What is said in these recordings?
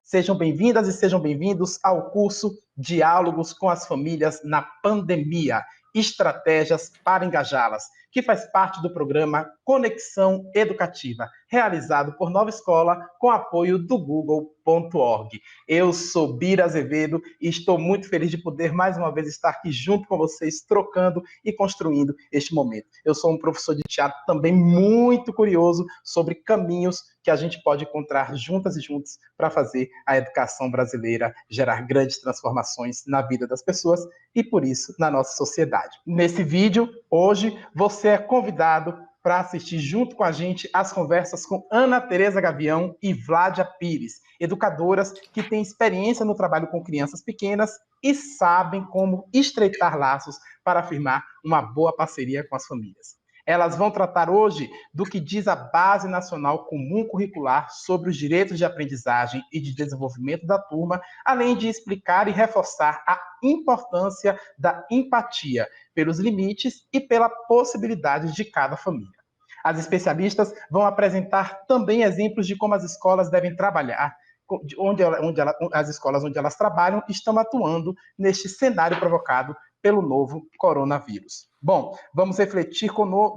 Sejam bem-vindas e sejam bem-vindos ao curso Diálogos com as Famílias na Pandemia, Estratégias para Engajá-las, que faz parte do programa Conexão Educativa, realizado por Nova Escola com apoio do Google.org. Eu sou Bira Azevedo e estou muito feliz de poder mais uma vez estar aqui junto com vocês, trocando e construindo este momento. Eu sou um professor de teatro também muito curioso sobre caminhos que a gente pode encontrar juntas e juntos para fazer a educação brasileira gerar grandes transformações na vida das pessoas e, por isso, na nossa sociedade. Nesse vídeo, hoje, você é convidado para assistir junto com a gente as conversas com Ana Tereza Gavião e Vládia Pires, educadoras que têm experiência no trabalho com crianças pequenas e sabem como estreitar laços para afirmar uma boa parceria com as famílias. Elas vão tratar hoje do que diz a Base Nacional Comum Curricular sobre os direitos de aprendizagem e de desenvolvimento da turma, além de explicar e reforçar a importância da empatia pelos limites e pela possibilidade de cada família. As especialistas vão apresentar também exemplos de como as escolas devem trabalhar, as escolas onde elas trabalham estão atuando neste cenário provocado pelo novo coronavírus. Bom, vamos refletir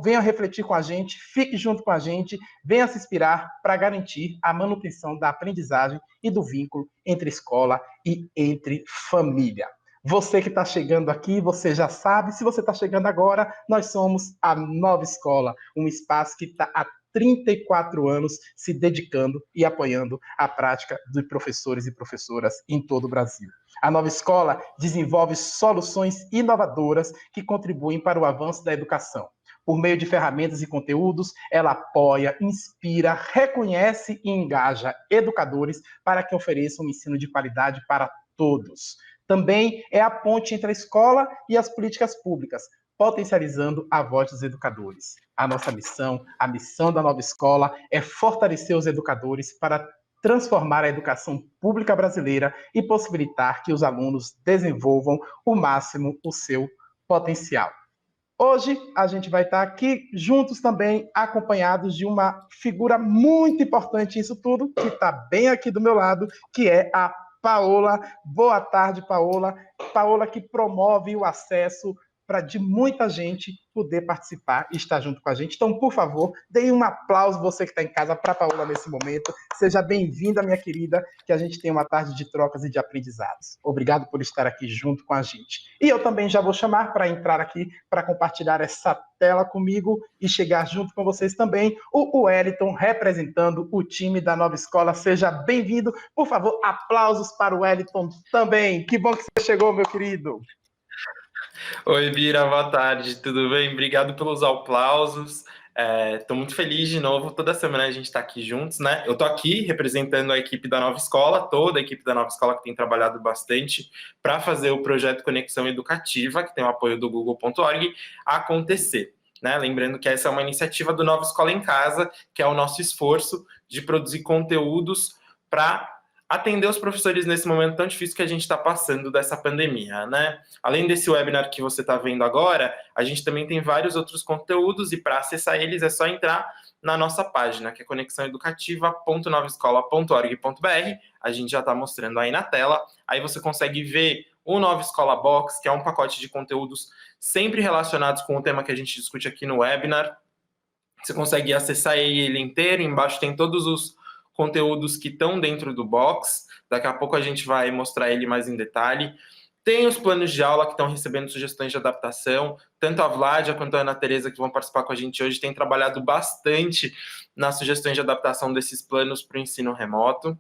venha refletir com a gente, fique junto com a gente, venha se inspirar para garantir a manutenção da aprendizagem e do vínculo entre escola e entre família. Você que está chegando aqui, você já sabe, se você está chegando agora, nós somos a Nova Escola, um espaço que está há 34 anos se dedicando e apoiando a prática de professores e professoras em todo o Brasil. A Nova Escola desenvolve soluções inovadoras que contribuem para o avanço da educação. Por meio de ferramentas e conteúdos, ela apoia, inspira, reconhece e engaja educadores para que ofereçam um ensino de qualidade para todos. Também é a ponte entre a escola e as políticas públicas, potencializando a voz dos educadores. A nossa missão, a missão da Nova Escola, é fortalecer os educadores para transformar a educação pública brasileira e possibilitar que os alunos desenvolvam o máximo o seu potencial. Hoje, a gente vai estar aqui juntos também, acompanhados de uma figura muito importante nisso tudo, que está bem aqui do meu lado, que é a Paola. Boa tarde, Paola. Paola que promove o acesso para de muita gente poder participar e estar junto com a gente. Então, por favor, dê um aplauso, você que está em casa, para a Paola nesse momento. Seja bem-vinda, minha querida, que a gente tem uma tarde de trocas e de aprendizados. Obrigado por estar aqui junto com a gente. E eu também já vou chamar para entrar aqui, para compartilhar essa tela comigo e chegar junto com vocês também, o Wellington, representando o time da Nova Escola. Seja bem-vindo. Por favor, aplausos para o Wellington também. Que bom que você chegou, meu querido. Oi, Bira, boa tarde, tudo bem? Obrigado pelos aplausos. Estou muito feliz de novo. Toda semana a gente está aqui juntos, né? Eu estou aqui representando a equipe da Nova Escola, toda a equipe da Nova Escola que tem trabalhado bastante para fazer o projeto Conexão Educativa, que tem o apoio do Google.org, acontecer. Né? Lembrando que essa é uma iniciativa do Nova Escola em Casa, que é o nosso esforço de produzir conteúdos para atender os professores nesse momento tão difícil que a gente está passando dessa pandemia, né? Além desse webinar que você está vendo agora, a gente também tem vários outros conteúdos e para acessar eles é só entrar na nossa página, que é conexãoeducativa.novaescola.org.br. A gente já está mostrando aí na tela. Aí você consegue ver o Nova Escola Box, que é um pacote de conteúdos sempre relacionados com o tema que a gente discute aqui no webinar. Você consegue acessar ele inteiro. Embaixo tem todos os conteúdos que estão dentro do box. Daqui a pouco a gente vai mostrar ele mais em detalhe. Tem os planos de aula que estão recebendo sugestões de adaptação. Tanto a Vládia quanto a Ana Tereza, que vão participar com a gente hoje, têm trabalhado bastante nas sugestões de adaptação desses planos para o ensino remoto.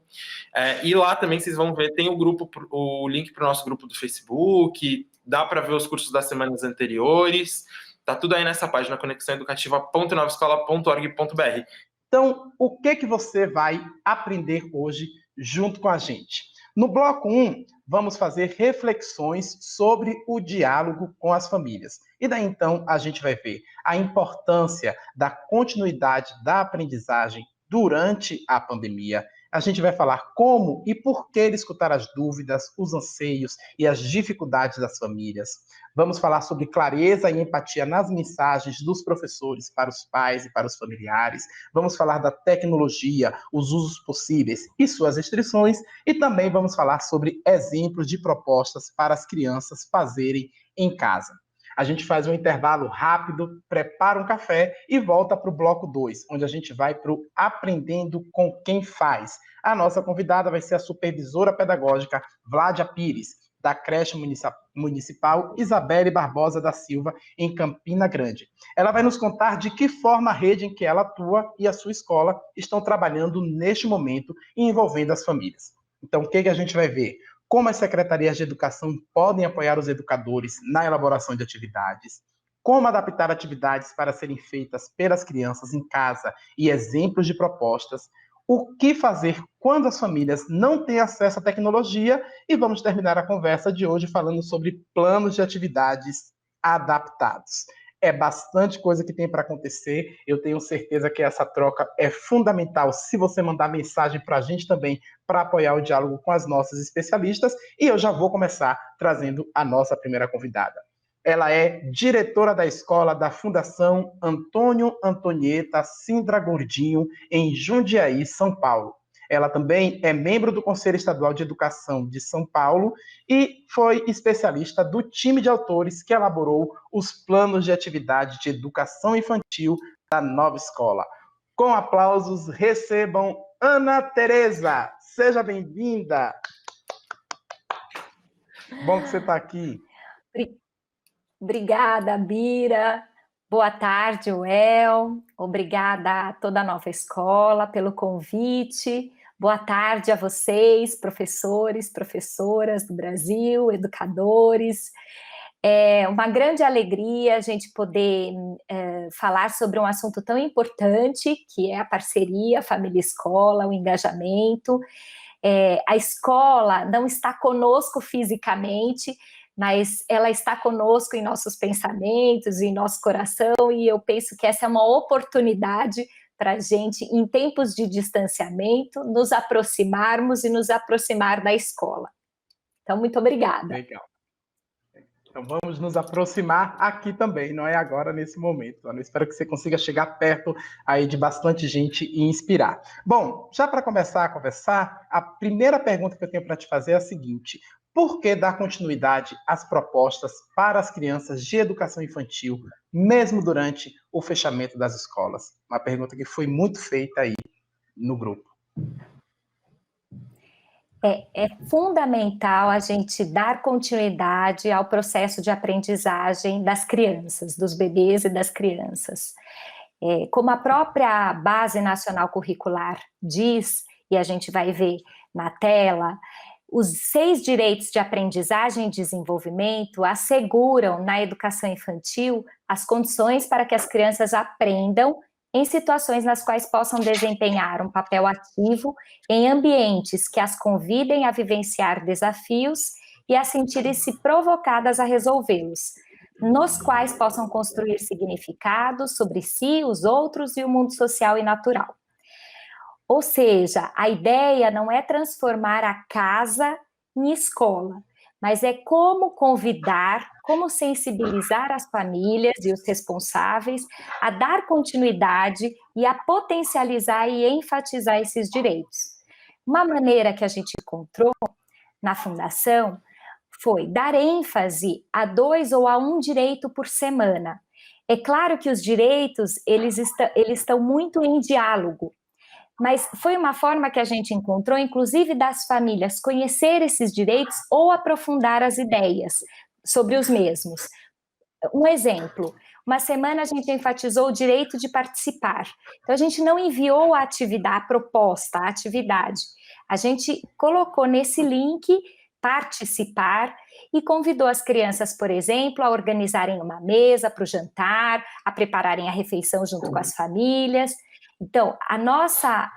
E lá também vocês vão ver, tem o link para o nosso grupo do Facebook, dá para ver os cursos das semanas anteriores. Tá tudo aí nessa página, conexãoeducativa.novaescola.org.br. Então, o que você vai aprender hoje junto com a gente? No bloco 1, vamos fazer reflexões sobre o diálogo com as famílias. E daí, então, a gente vai ver a importância da continuidade da aprendizagem durante a pandemia, A gente vai falar como e por que escutar as dúvidas, os anseios e as dificuldades das famílias. Vamos falar sobre clareza e empatia nas mensagens dos professores para os pais e para os familiares. Vamos falar da tecnologia, os usos possíveis e suas restrições. E também vamos falar sobre exemplos de propostas para as crianças fazerem em casa. A gente faz um intervalo rápido, prepara um café e volta para o bloco 2, onde a gente vai para o Aprendendo com Quem Faz. A nossa convidada vai ser a supervisora pedagógica Vládia Pires, da creche municipal Isabelle Barbosa da Silva, em Campina Grande. Ela vai nos contar de que forma a rede em que ela atua e a sua escola estão trabalhando neste momento e envolvendo as famílias. Então, o que a gente vai ver? Como as secretarias de educação podem apoiar os educadores na elaboração de atividades, como adaptar atividades para serem feitas pelas crianças em casa e exemplos de propostas, o que fazer quando as famílias não têm acesso à tecnologia, e vamos terminar a conversa de hoje falando sobre planos de atividades adaptados. É bastante coisa que tem para acontecer. Eu tenho certeza que essa troca é fundamental se você mandar mensagem para a gente também, para apoiar o diálogo com as nossas especialistas. E eu já vou começar trazendo a nossa primeira convidada. Ela é diretora da escola da Fundação Antônio Antonieta Sindra Gordinho, em Jundiaí, São Paulo. Ela também é membro do Conselho Estadual de Educação de São Paulo e foi especialista do time de autores que elaborou os planos de atividade de educação infantil da nova escola. Com aplausos, recebam Ana Tereza. Seja bem-vinda. Bom que você está aqui. Obrigada, Bira. Boa tarde, Uel. Obrigada a toda a nova escola pelo convite. Boa tarde a vocês, professores, professoras do Brasil, educadores. É uma grande alegria a gente poder falar sobre um assunto tão importante, que é a parceria família-escola, o engajamento. A escola não está conosco fisicamente, mas ela está conosco em nossos pensamentos, em nosso coração, e eu penso que essa é uma oportunidade para a gente, em tempos de distanciamento, nos aproximarmos e nos aproximar da escola. Então, muito obrigada. Legal. Então, vamos nos aproximar aqui também, não é agora, nesse momento. Eu espero que você consiga chegar perto aí de bastante gente e inspirar. Bom, já para começar a conversar, a primeira pergunta que eu tenho para te fazer é a seguinte: por que dar continuidade às propostas para as crianças de educação infantil, mesmo durante o fechamento das escolas? Uma pergunta que foi muito feita aí no grupo. É fundamental a gente dar continuidade ao processo de aprendizagem das crianças, dos bebês e das crianças. Como a própria Base Nacional Curricular diz, e a gente vai ver na tela, os 6 direitos de aprendizagem e desenvolvimento asseguram na educação infantil as condições para que as crianças aprendam em situações nas quais possam desempenhar um papel ativo em ambientes que as convidem a vivenciar desafios e a sentirem-se provocadas a resolvê-los, nos quais possam construir significados sobre si, os outros e o mundo social e natural. Ou seja, a ideia não é transformar a casa em escola, mas é como convidar, como sensibilizar as famílias e os responsáveis a dar continuidade e a potencializar e enfatizar esses direitos. Uma maneira que a gente encontrou na Fundação foi dar ênfase a 2 ou a 1 direito por semana. É claro que os direitos, eles estão muito em diálogo, mas foi uma forma que a gente encontrou, inclusive das famílias, conhecer esses direitos ou aprofundar as ideias sobre os mesmos. Um exemplo, uma semana a gente enfatizou o direito de participar. Então, a gente não enviou a atividade, a proposta, a atividade. A gente colocou nesse link participar e convidou as crianças, por exemplo, a organizarem uma mesa para o jantar, a prepararem a refeição junto com as famílias. Então, a nossa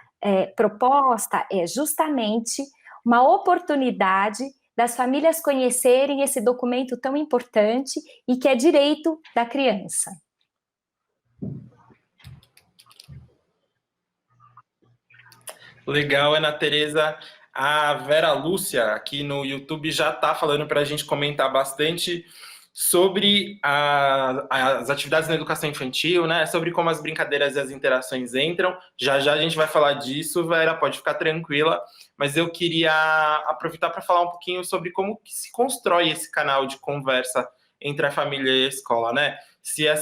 proposta é justamente uma oportunidade das famílias conhecerem esse documento tão importante e que é direito da criança. Legal, Ana Tereza. A Vera Lúcia, aqui no YouTube, já está falando para a gente comentar bastante sobre as atividades na educação infantil, né? Sobre como as brincadeiras e as interações entram. Já já a gente vai falar disso, Vera, pode ficar tranquila. Mas eu queria aproveitar para falar um pouquinho sobre como que se constrói esse canal de conversa entre a família e a escola, né? Se a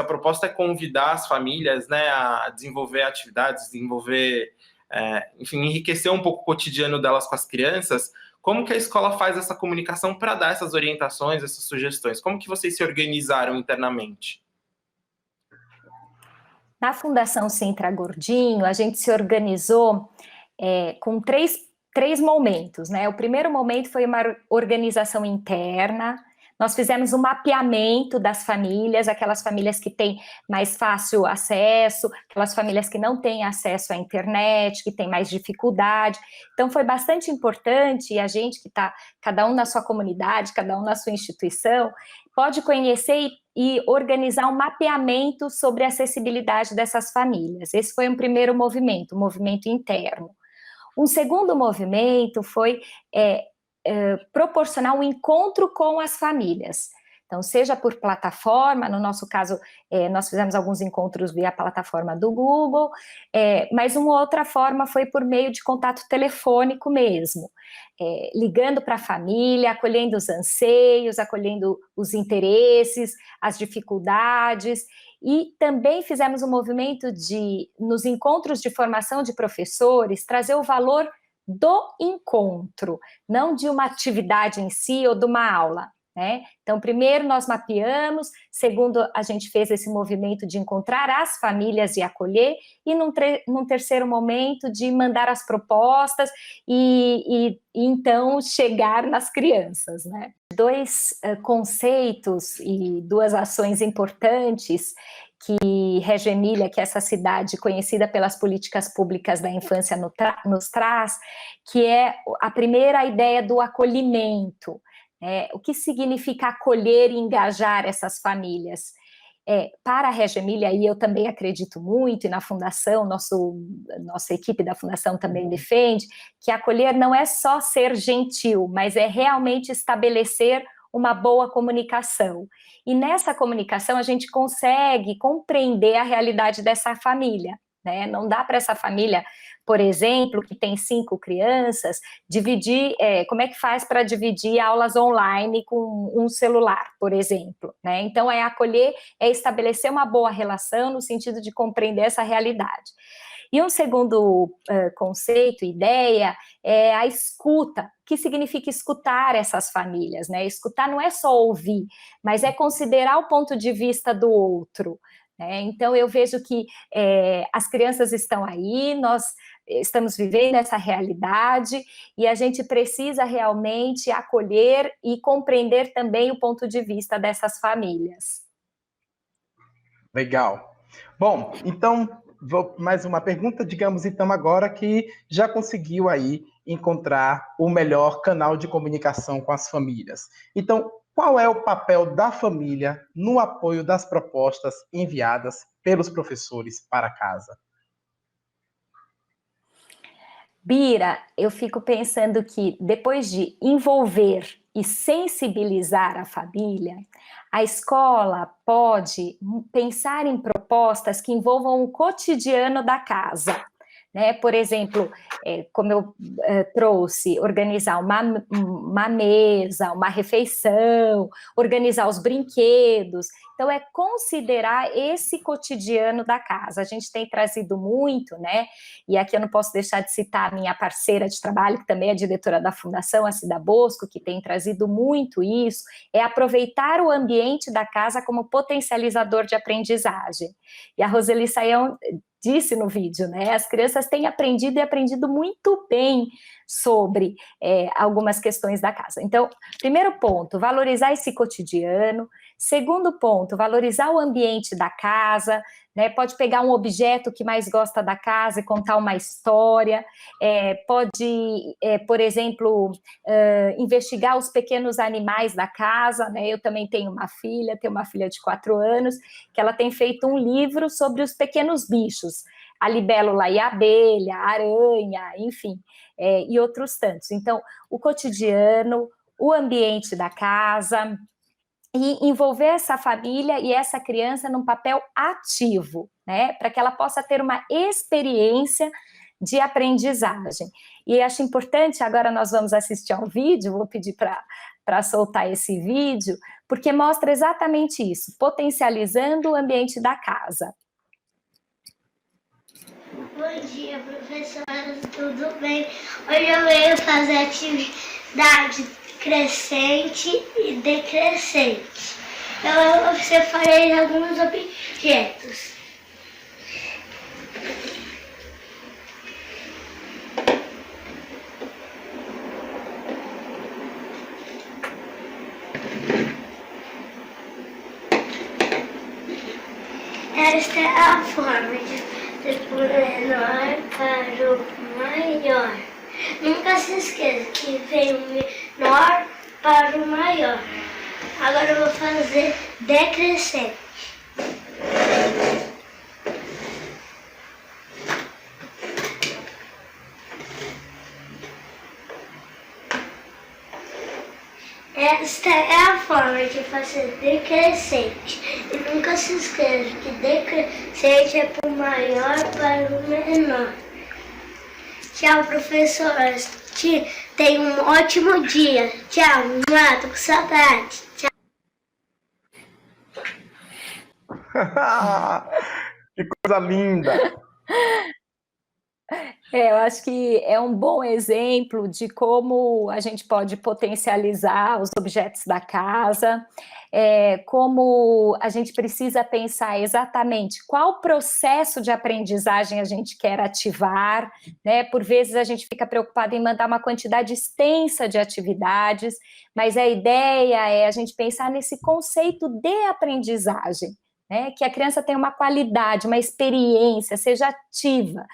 proposta é convidar as famílias, né, a desenvolver atividades, enfim, enriquecer um pouco o cotidiano delas com as crianças, como que a escola faz essa comunicação para dar essas orientações, essas sugestões? Como que vocês se organizaram internamente? Na Fundação Sintra Gordinho, a gente se organizou com três momentos, né? O primeiro momento foi uma organização interna. Nós fizemos um mapeamento das famílias, aquelas famílias que têm mais fácil acesso, aquelas famílias que não têm acesso à internet, que têm mais dificuldade. Então, foi bastante importante, e a gente que está, cada um na sua comunidade, cada um na sua instituição, pode conhecer e organizar um mapeamento sobre a acessibilidade dessas famílias. Esse foi um primeiro movimento, um movimento interno. Um segundo movimento foi proporcionar um encontro com as famílias. Então, seja por plataforma, no nosso caso, nós fizemos alguns encontros via plataforma do Google, mas uma outra forma foi por meio de contato telefônico mesmo, ligando para a família, acolhendo os anseios, acolhendo os interesses, as dificuldades, e também fizemos um movimento de, nos encontros de formação de professores, trazer o valor do encontro, não de uma atividade em si ou de uma aula, né? Então, primeiro nós mapeamos, segundo a gente fez esse movimento de encontrar as famílias e acolher, e num terceiro momento de mandar as propostas e então chegar nas crianças, né? Dois conceitos e duas ações importantes que Reggio Emília, que é essa cidade conhecida pelas políticas públicas da infância, nos traz, que é a primeira ideia do acolhimento. O que significa acolher e engajar essas famílias? Para a Reggio Emília, e eu também acredito muito, e na Fundação, nossa equipe da Fundação também defende, que acolher não é só ser gentil, mas é realmente estabelecer uma boa comunicação. E nessa comunicação a gente consegue compreender a realidade dessa família, né? Não dá para essa família, por exemplo, que tem 5 crianças, dividir, como é que faz para dividir aulas online com um celular, por exemplo, né? Então, acolher, estabelecer uma boa relação no sentido de compreender essa realidade. E um segundo conceito, ideia, é a escuta. O que significa escutar essas famílias, né? Escutar não é só ouvir, mas é considerar o ponto de vista do outro. Então, eu vejo que as crianças estão aí, nós estamos vivendo essa realidade e a gente precisa realmente acolher e compreender também o ponto de vista dessas famílias. Legal. Bom, então, mais uma pergunta, digamos então agora que já conseguiu aí encontrar o melhor canal de comunicação com as famílias. Então, qual é o papel da família no apoio das propostas enviadas pelos professores para casa? Bira, eu fico pensando que depois de envolver e sensibilizar a família, a escola pode pensar em propostas que envolvam o cotidiano da casa. Né? Por exemplo, como eu trouxe, organizar uma mesa, uma refeição, organizar os brinquedos. Então, considerar esse cotidiano da casa. A gente tem trazido muito, né? E aqui eu não posso deixar de citar a minha parceira de trabalho, que também é diretora da Fundação, a Cida Bosco, que tem trazido muito isso, aproveitar o ambiente da casa como potencializador de aprendizagem. E a Roseli Saião disse no vídeo, né? As crianças têm aprendido e aprendido muito bem sobre algumas questões da casa. Então, primeiro ponto, valorizar esse cotidiano. Segundo ponto, valorizar o ambiente da casa, né? Pode pegar um objeto que mais gosta da casa e contar uma história. Pode, por exemplo, investigar os pequenos animais da casa, né? Eu também tenho uma filha de 4 anos, que ela tem feito um livro sobre os pequenos bichos. a libélula e a abelha, a aranha, enfim, e outros tantos. Então, o cotidiano, o ambiente da casa, e envolver essa família e essa criança num papel ativo, né, para que ela possa ter uma experiência de aprendizagem. E acho importante, agora nós vamos assistir ao vídeo, vou pedir para soltar esse vídeo, porque mostra exatamente isso, potencializando o ambiente da casa. Bom dia, professora, tudo bem? Hoje eu venho fazer atividade crescente e decrescente. Eu separei alguns objetos. Esta é a forma de pôr o menor para o maior. Nunca se esqueça que vem o menor para o maior. Agora eu vou fazer decrescente. Esta é a forma de fazer decrescente. E nunca se esqueça que decrescente é para o maior para o menor. Tchau, professora. Tenha um ótimo dia. Tchau, tô com saudade. Tchau. Que coisa linda! Eu acho que é um bom exemplo de como a gente pode potencializar os objetos da casa, como a gente precisa pensar exatamente qual processo de aprendizagem a gente quer ativar, né? Por vezes a gente fica preocupado em mandar uma quantidade extensa de atividades, mas a ideia é a gente pensar nesse conceito de aprendizagem, né? Que a criança tenha uma qualidade, uma experiência, seja ativa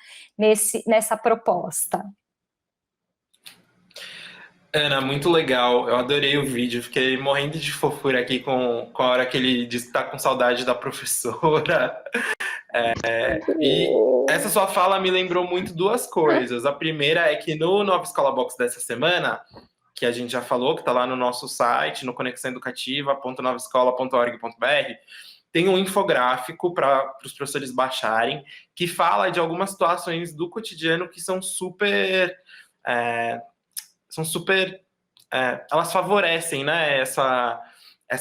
nessa proposta. Ana, muito legal. Eu adorei o vídeo. Fiquei morrendo de fofura aqui com a hora que ele disse que tá com saudade da professora. E essa sua fala me lembrou muito duas coisas. A primeira é que no Nova Escola Box dessa semana, que a gente já falou, que está lá no nosso site, no conexãoeducativa.novaescola.org.br, tem um infográfico para os professores baixarem, que fala de algumas situações do cotidiano que são super... elas favorecem, né, essa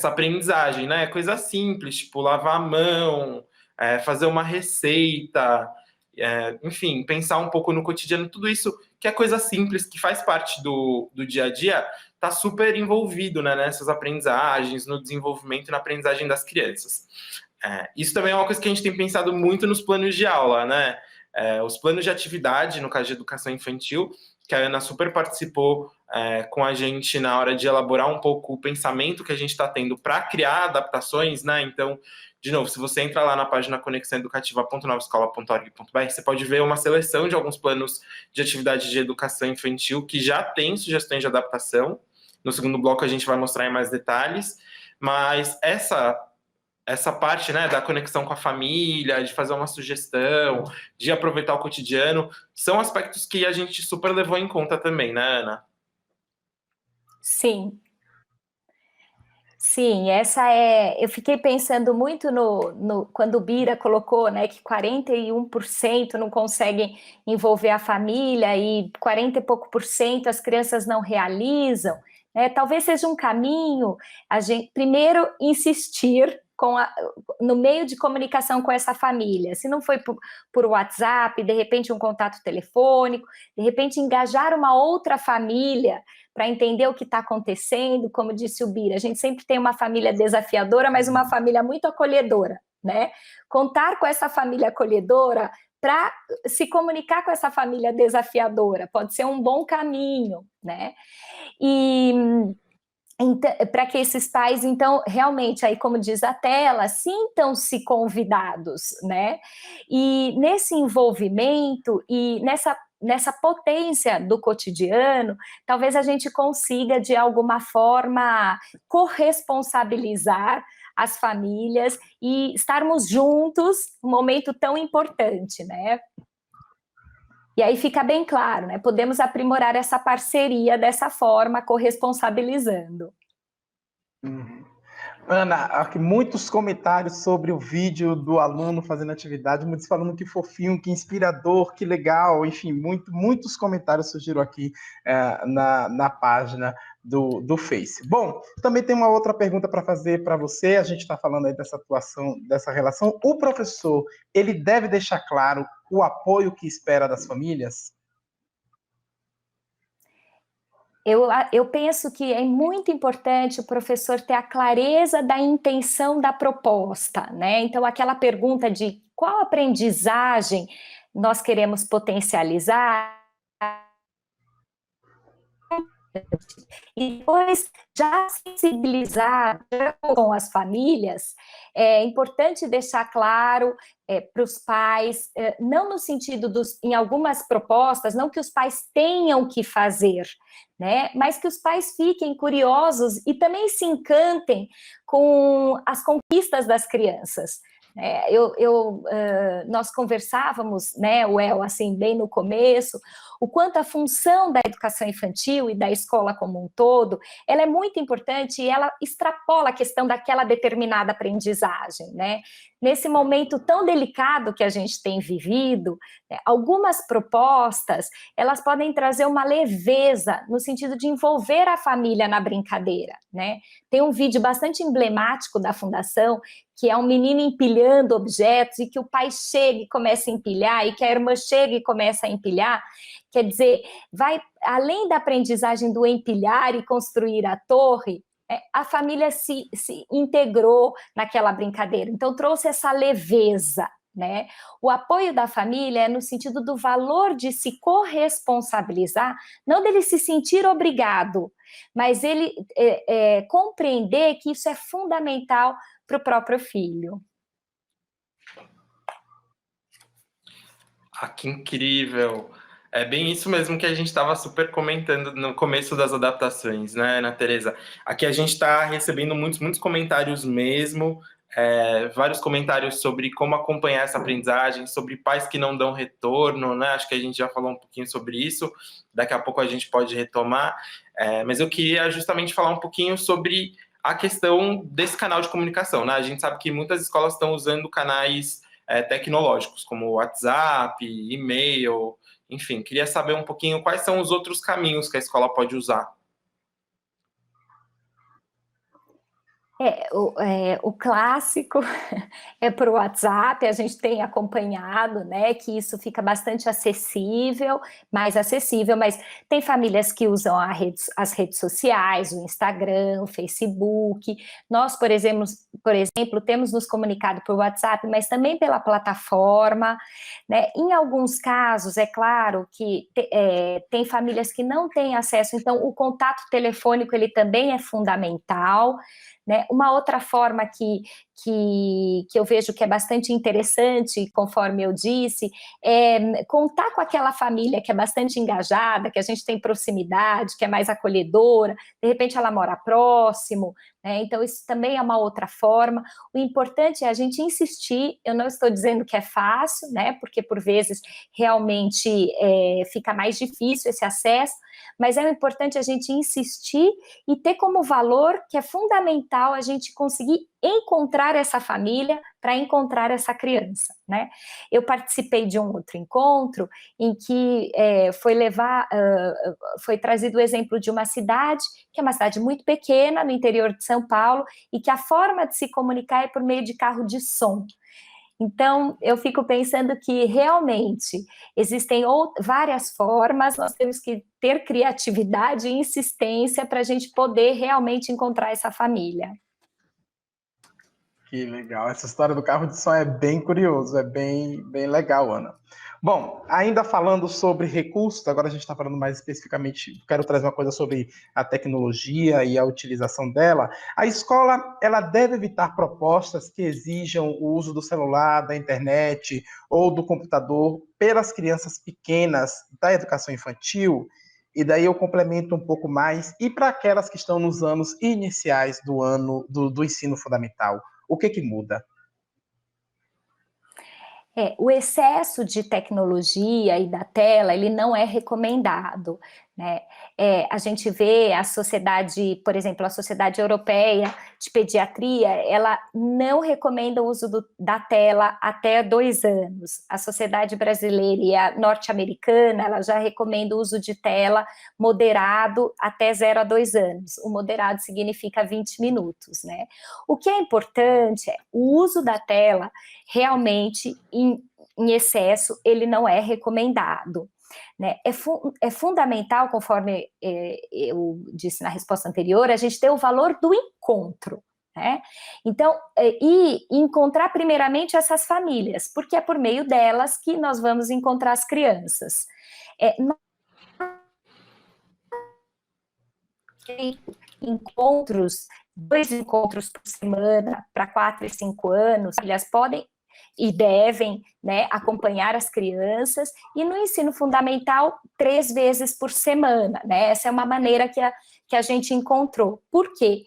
aprendizagem, né? Coisa simples, tipo lavar a mão, fazer uma receita, enfim, pensar um pouco no cotidiano, tudo isso que é coisa simples, que faz parte do dia a dia, está super envolvido, né, nessas aprendizagens, no desenvolvimento e na aprendizagem das crianças. Isso também é uma coisa que a gente tem pensado muito nos planos de aula, né? Os planos de atividade, no caso de educação infantil, que a Ana super participou com a gente na hora de elaborar um pouco o pensamento que a gente está tendo para criar adaptações, né? Então, de novo, se você entra lá na página conexãoeducativa.novaescola.org.br, você pode ver uma seleção de alguns planos de atividade de educação infantil que já tem sugestões de adaptação. No segundo bloco a gente vai mostrar em mais detalhes, mas essa parte, né, da conexão com a família, de fazer uma sugestão, de aproveitar o cotidiano, são aspectos que a gente super levou em conta também, né, Ana? Sim. Sim, eu fiquei pensando muito quando o Bira colocou, né, que 41% não conseguem envolver a família e 40 e pouco por cento as crianças não realizam, né? Talvez seja um caminho a gente primeiro insistir no meio de comunicação com essa família, se não foi por WhatsApp, de repente um contato telefônico, de repente engajar uma outra família para entender o que está acontecendo, como disse o Bira, a gente sempre tem uma família desafiadora, mas uma família muito acolhedora, né? Contar com essa família acolhedora para se comunicar com essa família desafiadora, pode ser um bom caminho, né? E para que esses pais, então, realmente, aí como diz a tela, sintam-se convidados, né? E nesse envolvimento e nessa potência do cotidiano, talvez a gente consiga, de alguma forma, corresponsabilizar as famílias e estarmos juntos num momento tão importante, né? E aí fica bem claro, né? Podemos aprimorar essa parceria dessa forma, corresponsabilizando. Ana, aqui muitos comentários sobre o vídeo do aluno fazendo atividade, muitos falando que fofinho, que inspirador, que legal, enfim, muitos comentários surgiram aqui na página do Face. Bom, também tem uma outra pergunta para fazer para você, a gente está falando aí dessa atuação, dessa relação. O professor, ele deve deixar claro o apoio que espera das famílias? Eu penso que é muito importante o professor ter a clareza da intenção da proposta, né? Então, aquela pergunta de qual aprendizagem nós queremos potencializar, e depois já sensibilizar com as famílias, é importante deixar claro para os pais, não no sentido em algumas propostas, não que os pais tenham que fazer, né, mas que os pais fiquem curiosos e também se encantem com as conquistas das crianças. Nós conversávamos, né, Well, assim, bem no começo, o quanto a função da educação infantil e da escola como um todo, ela é muito importante e ela extrapola a questão daquela determinada aprendizagem, né? Nesse momento tão delicado que a gente tem vivido, algumas propostas, elas podem trazer uma leveza no sentido de envolver a família na brincadeira, né? Tem um vídeo bastante emblemático da Fundação, que é um menino empilhando objetos e que o pai chega e começa a empilhar, e que a irmã chega e começa a empilhar. Quer dizer, vai além da aprendizagem do empilhar e construir a torre, a família se integrou naquela brincadeira, então trouxe essa leveza, né? O apoio da família é no sentido do valor de se corresponsabilizar, não dele se sentir obrigado, mas ele compreender que isso é fundamental para o próprio filho. Ah, que incrível! É bem isso mesmo que a gente estava super comentando no começo das adaptações, né, Ana Tereza? Aqui a gente está recebendo muitos comentários mesmo, vários comentários sobre como acompanhar essa aprendizagem, sobre pais que não dão retorno, né? Acho que a gente já falou um pouquinho sobre isso, daqui a pouco a gente pode retomar, mas eu queria justamente falar um pouquinho sobre a questão desse canal de comunicação, né? A gente sabe que muitas escolas estão usando canais tecnológicos, como WhatsApp, e-mail, enfim, queria saber um pouquinho quais são os outros caminhos que a escola pode usar. O clássico é para o WhatsApp, a gente tem acompanhado, né, que isso fica bastante acessível, mais acessível, mas tem famílias que usam as redes sociais, o Instagram, o Facebook. Nós, por exemplo, temos nos comunicado por WhatsApp, mas também pela plataforma, né? Em alguns casos, é claro que tem famílias que não têm acesso, então o contato telefônico ele também é fundamental, né? Uma outra forma que eu vejo que é bastante interessante, conforme eu disse, é contar com aquela família que é bastante engajada, que a gente tem proximidade, que é mais acolhedora, de repente ela mora próximo, né? Então isso também é uma outra forma. O importante é a gente insistir, eu não estou dizendo que é fácil, né? Porque por vezes realmente fica mais difícil esse acesso, mas é importante a gente insistir e ter como valor que é fundamental a gente conseguir encontrar essa família para encontrar essa criança, né? Eu participei de um outro encontro em que foi trazido o exemplo de uma cidade, que é uma cidade muito pequena, no interior de São Paulo, e que a forma de se comunicar é por meio de carro de som. Então, eu fico pensando que realmente existem várias formas, nós temos que ter criatividade e insistência para a gente poder realmente encontrar essa família. Que legal, essa história do carro de som é bem curioso, é bem legal, Ana. Bom, ainda falando sobre recursos, agora a gente está falando mais especificamente, quero trazer uma coisa sobre a tecnologia e a utilização dela. A escola, ela deve evitar propostas que exijam o uso do celular, da internet ou do computador pelas crianças pequenas da educação infantil. E daí eu complemento um pouco mais, e para aquelas que estão nos anos iniciais do ensino fundamental, o que muda? O excesso de tecnologia e da tela, ele não é recomendado, né? A gente vê a sociedade, por exemplo, a Sociedade Europeia de Pediatria, ela não recomenda o uso da tela até 2 anos. A Sociedade Brasileira e a norte-americana, ela já recomenda o uso de tela moderado até 0 a 2 anos. O moderado significa 20 minutos, né? O que é importante é o uso da tela realmente em excesso, ele não é recomendado. Né? É fundamental, conforme eu disse na resposta anterior, a gente ter o valor do encontro. Né? Então, e encontrar primeiramente essas famílias, porque é por meio delas que nós vamos encontrar as crianças. Encontros, 2 encontros por semana para 4 e 5 anos, elas podem e devem, né, acompanhar as crianças, e no ensino fundamental, 3 vezes por semana, né? Essa é uma maneira que a gente encontrou. Por quê?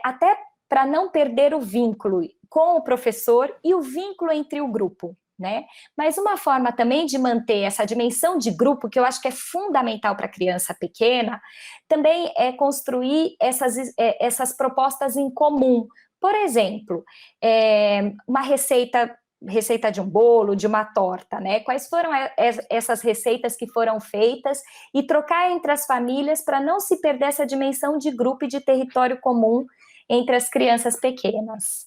Até para não perder o vínculo com o professor e o vínculo entre o grupo, né? Mas uma forma também de manter essa dimensão de grupo, que eu acho que é fundamental para a criança pequena, também é construir essas propostas em comum. Por exemplo, uma receita de um bolo, de uma torta, né? Quais foram essas receitas que foram feitas e trocar entre as famílias para não se perder essa dimensão de grupo e de território comum entre as crianças pequenas.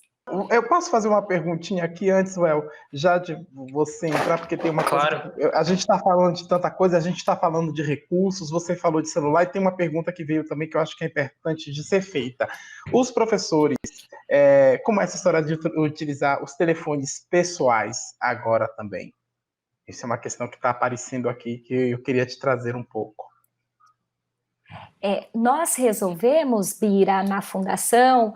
Eu posso fazer uma perguntinha aqui antes, Well, já de você entrar, porque tem uma Claro. coisa. A gente está falando de tanta coisa, a gente está falando de recursos, você falou de celular, e tem uma pergunta que veio também que eu acho que é importante de ser feita. Os professores, como é essa história de utilizar os telefones pessoais agora também? Isso é uma questão que está aparecendo aqui, que eu queria te trazer um pouco. Nós resolvemos, Bira, na fundação,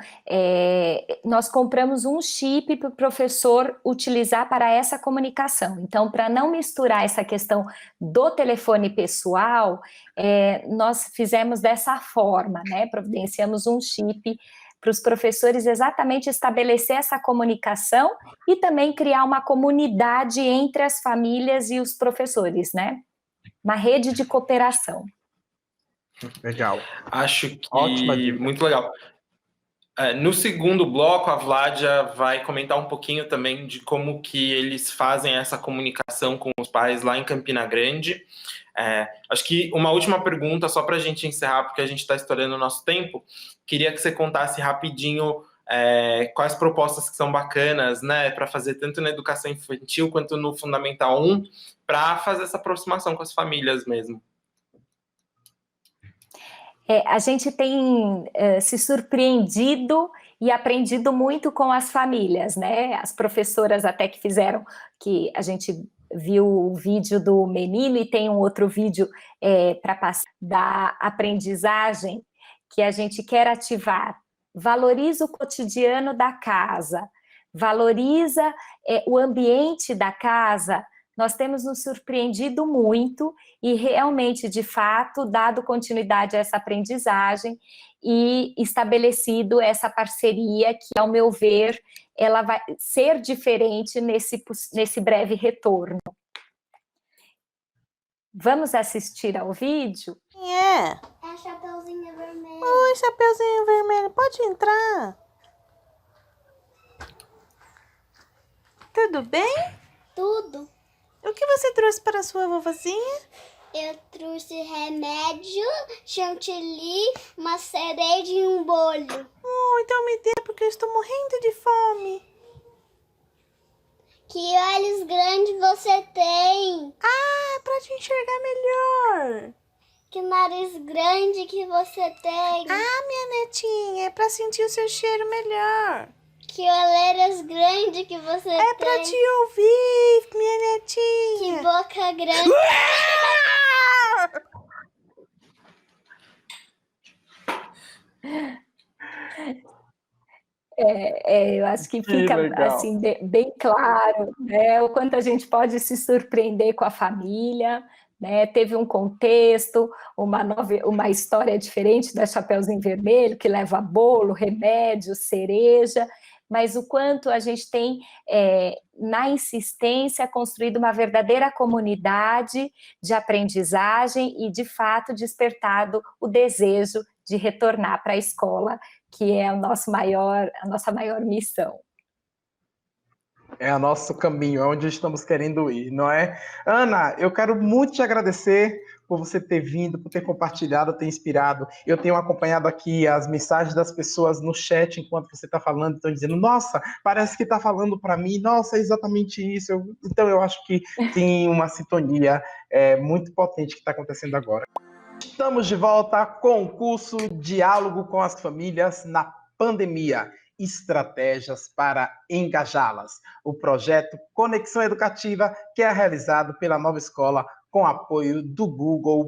nós compramos um chip para o professor utilizar para essa comunicação. Então, para não misturar essa questão do telefone pessoal, nós fizemos dessa forma, né? Providenciamos um chip para os professores exatamente estabelecer essa comunicação e também criar uma comunidade entre as famílias e os professores, né? Uma rede de cooperação. Legal. Acho que Ótima dica. Muito legal. No segundo bloco, a Vládia vai comentar um pouquinho também de como que eles fazem essa comunicação com os pais lá em Campina Grande. Acho que uma última pergunta, só para a gente encerrar, porque a gente está estourando o nosso tempo. Queria que você contasse rapidinho quais propostas que são bacanas, né, para fazer tanto na educação infantil quanto no Fundamental 1, para fazer essa aproximação com as famílias mesmo. A gente tem se surpreendido e aprendido muito com as famílias, né? As professoras até que fizeram, que a gente viu o vídeo do menino e tem um outro vídeo para passar da aprendizagem que a gente quer ativar. Valoriza o cotidiano da casa, valoriza o ambiente da casa. Nós temos nos surpreendido muito e realmente, de fato, dado continuidade a essa aprendizagem e estabelecido essa parceria que, ao meu ver, ela vai ser diferente nesse breve retorno. Vamos assistir ao vídeo? É a Chapeuzinho Vermelho. Oi, Chapeuzinho Vermelho, pode entrar. Tudo bem? Tudo. O que você trouxe para a sua vovozinha? Eu trouxe remédio, chantilly, uma cereja e um bolho. Então me dê, porque eu estou morrendo de fome. Que olhos grandes você tem? Para te enxergar melhor. Que nariz grande que você tem? Minha netinha, é para sentir o seu cheiro melhor. Que orelhas grandes que você tem? É para te ouvir, minha netinha. Que boca grande. Eu acho que fica assim, bem claro, né, o quanto a gente pode se surpreender com a família, né? Teve um contexto, uma história diferente da Chapeuzinho Vermelho, que leva bolo, remédio, cereja, mas o quanto a gente tem, na insistência, construído uma verdadeira comunidade de aprendizagem e, de fato, despertado o desejo de retornar para a escola, que é a nossa maior missão. É o nosso caminho, é onde estamos querendo ir, não é? Ana, eu quero muito te agradecer por você ter vindo, por ter compartilhado, ter inspirado. Eu tenho acompanhado aqui as mensagens das pessoas no chat enquanto você está falando, estão dizendo, nossa, parece que está falando para mim, nossa, é exatamente isso. Então eu acho que tem uma sintonia muito potente que está acontecendo agora. Estamos de volta com o curso Diálogo com as Famílias na Pandemia. Estratégias para engajá-las. O projeto Conexão Educativa, que é realizado pela Nova Escola com apoio do Google.org.